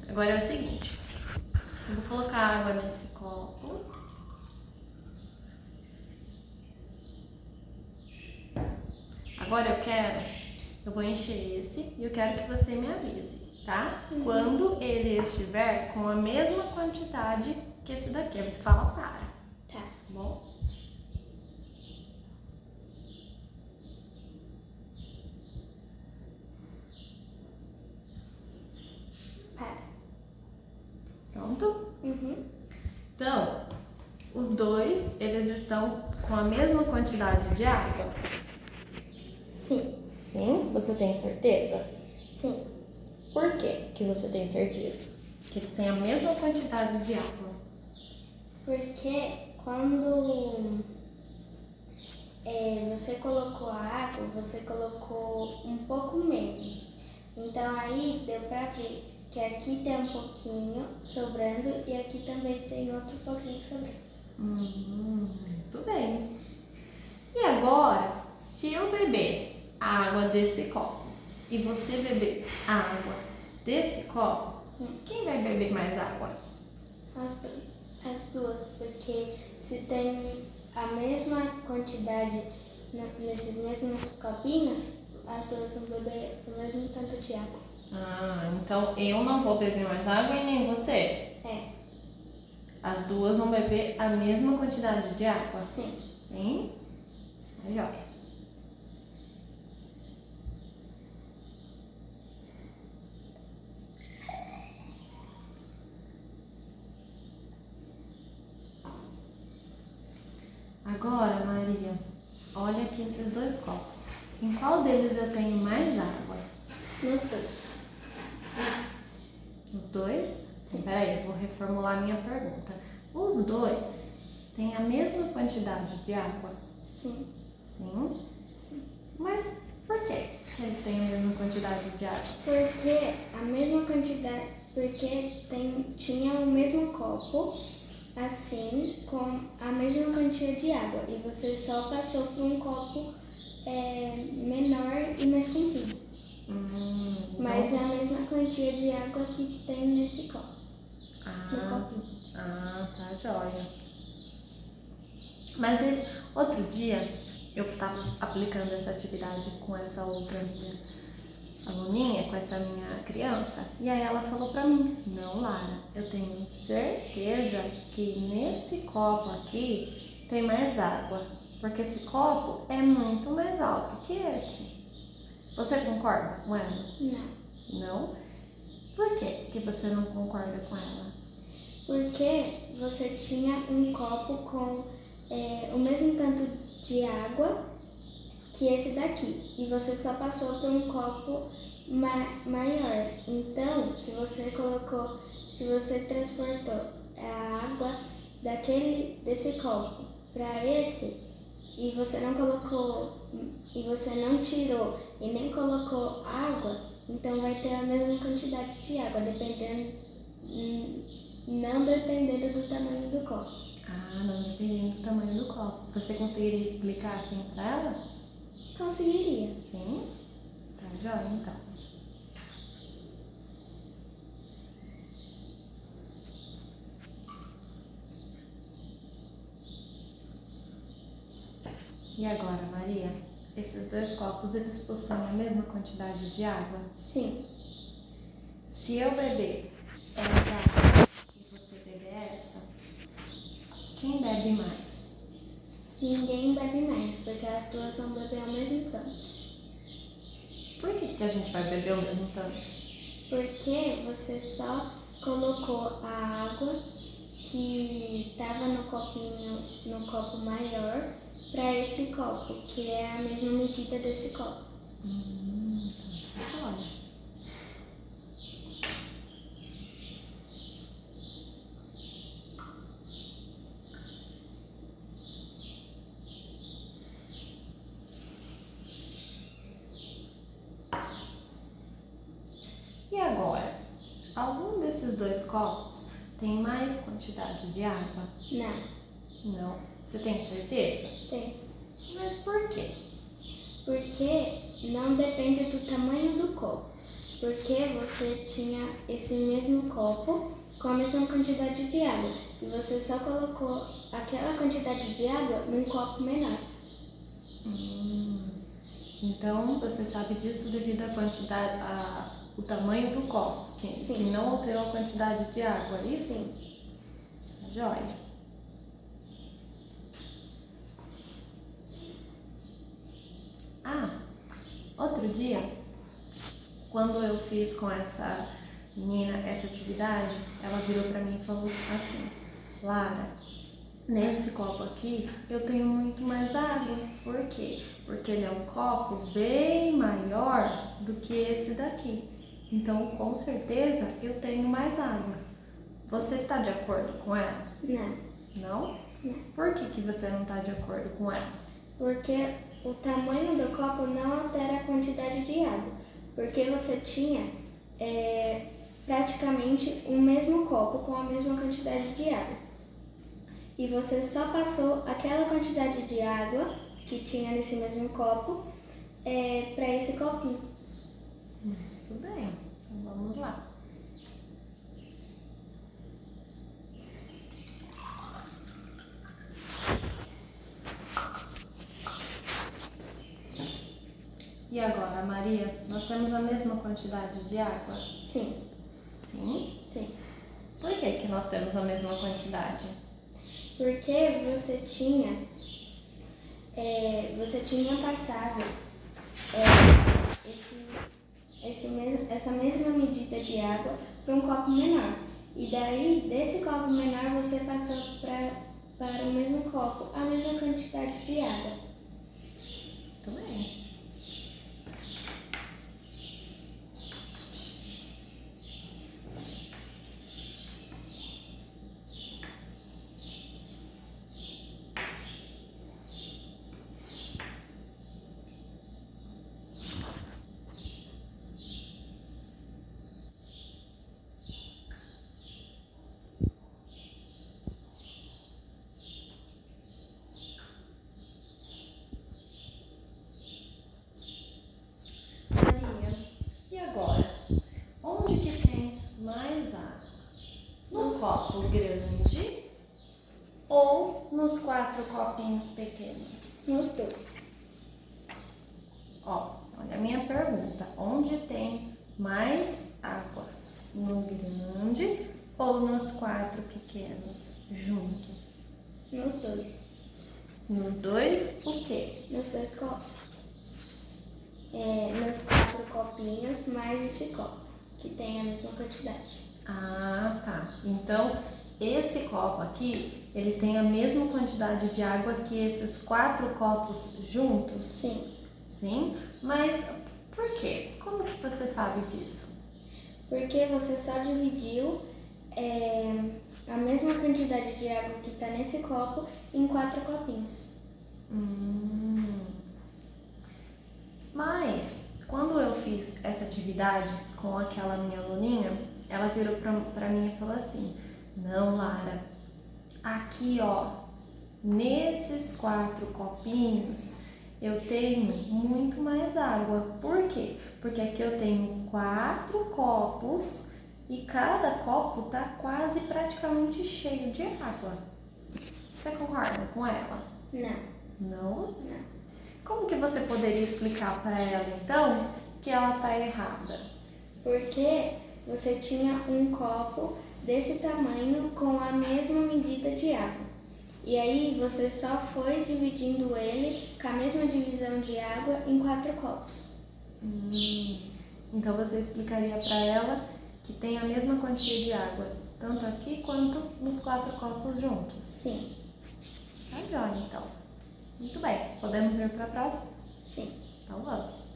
Agora é o seguinte, eu vou colocar água nesse copo. Agora eu vou encher esse e eu quero que você me avise, tá? Quando ele estiver com a mesma quantidade que esse daqui, aí você fala para. Tá. Bom? Para. Pronto? Uhum. Então, os dois, eles estão com a mesma quantidade de água? Sim. Sim? Você tem certeza? Sim. Por quê que você tem certeza? Que eles têm a mesma quantidade de água. Porque quando você colocou a água, você colocou um pouco menos. Então aí deu pra ver que aqui tem um pouquinho sobrando e aqui também tem outro pouquinho sobrando. Muito bem. E agora, se eu beber a água desse copo e você beber a água desse copo, quem vai beber mais água? As duas, porque se tem a mesma quantidade nesses mesmos copinhos, as duas vão beber o mesmo tanto de água. Ah, então eu não vou beber mais água e nem você? É. As duas vão beber a mesma quantidade de água? Sim. Sim? Tá joia. Agora, Maria, olha aqui esses dois copos. Em qual deles eu tenho mais água? Nos dois. Os dois? Sim. Peraí, eu vou reformular minha pergunta. Os dois têm a mesma quantidade de água? Sim. Sim? Sim. Mas por que eles têm a mesma quantidade de água? Porque a mesma quantidade, porque tinha o mesmo copo, assim, com a mesma quantia de água. E você só passou por um copo menor e mais comprido. Então... Mas é a mesma quantia de água que tem nesse copo. No copinho. Tá joia. Mas outro dia eu estava aplicando essa atividade com essa outra minha aluninha, com essa minha criança, e aí ela falou pra mim: não, Lara, eu tenho certeza que nesse copo aqui tem mais água, porque esse copo é muito mais alto que esse. Você concorda com ela? Não. Não? Por que você não concorda com ela? Porque você tinha um copo com o mesmo tanto de água que esse daqui. E você só passou por um copo maior. Então, se você transportou a água desse copo para esse, e você não colocou, e você não tirou e nem colocou água, então vai ter a mesma quantidade de água, não dependendo do tamanho do copo. Não dependendo do tamanho do copo. Você conseguiria explicar assim pra ela? Conseguiria. Sim? Tá joia, então. E agora, Maria? Esses dois copos, eles possuem a mesma quantidade de água? Sim. Se eu beber essa água e você beber essa, quem bebe mais? Ninguém bebe mais, porque as duas vão beber ao mesmo tanto. Por que a gente vai beber o mesmo tanto? Porque você só colocou a água que estava no copo maior, para esse copo, que é a mesma medida desse copo. Então, olha. E agora, algum desses dois copos tem mais quantidade de água? Não. Não. Você tem certeza? Tem. Mas por quê? Porque não depende do tamanho do copo. Porque você tinha esse mesmo copo com a mesma quantidade de água e você só colocou aquela quantidade de água num copo menor. Então você sabe disso devido à quantidade, o tamanho do copo, que não alterou a quantidade de água, é isso? Sim. Joia. Outro dia, quando eu fiz com essa menina essa atividade, ela virou pra mim e falou assim: Lara, nesse copo aqui eu tenho muito mais água. Por quê? Porque ele é um copo bem maior do que esse daqui. Então, com certeza, eu tenho mais água. Você tá de acordo com ela? Não. Não? Não. Por que você não tá de acordo com ela? Porque o tamanho do copo não altera a quantidade de água. Porque você tinha praticamente o mesmo copo com a mesma quantidade de água. E você só passou aquela quantidade de água que tinha nesse mesmo copo para esse copinho. Tudo bem, então vamos lá. E agora, Maria, nós temos a mesma quantidade de água? Sim. Sim? Sim. Por que nós temos a mesma quantidade? Porque você tinha passado essa mesma medida de água para um copo menor. E daí, desse copo menor, você passou para o mesmo copo a mesma quantidade de água. Muito bem. Maria, e agora? Onde que tem mais água? No copo grande ou nos 4 copinhos pequenos? Nos dois. Olha a minha pergunta. Onde tem mais água? No grande ou nos 4 pequenos juntos? Nos dois. Nos dois, o quê? Nos dois copos. Nos 4 copinhos mais esse copo, que tem a mesma quantidade. Ah, tá. Então, esse copo aqui, ele tem a mesma quantidade de água que esses 4 copos juntos? Sim. Sim? Mas por quê? Como que você sabe disso? Porque você só dividiu a mesma quantidade de água que está nesse copo em 4 copinhos. Mas, quando eu fiz essa atividade com aquela minha aluninha, ela virou pra mim e falou assim: não, Lara, aqui nesses 4 copinhos eu tenho muito mais água. Por quê? Porque aqui eu tenho 4 copos e cada copo tá quase praticamente cheio de água. Você concorda com ela? Não. Não? Não. Como que você poderia explicar para ela, então, que ela tá errada? Porque você tinha um copo desse tamanho com a mesma medida de água. E aí você só foi dividindo ele com a mesma divisão de água em 4 copos. Então você explicaria para ela que tem a mesma quantia de água, tanto aqui quanto nos 4 copos juntos? Sim. Tá joia, então. Muito bem, podemos ir para a próxima? Sim. Então vamos.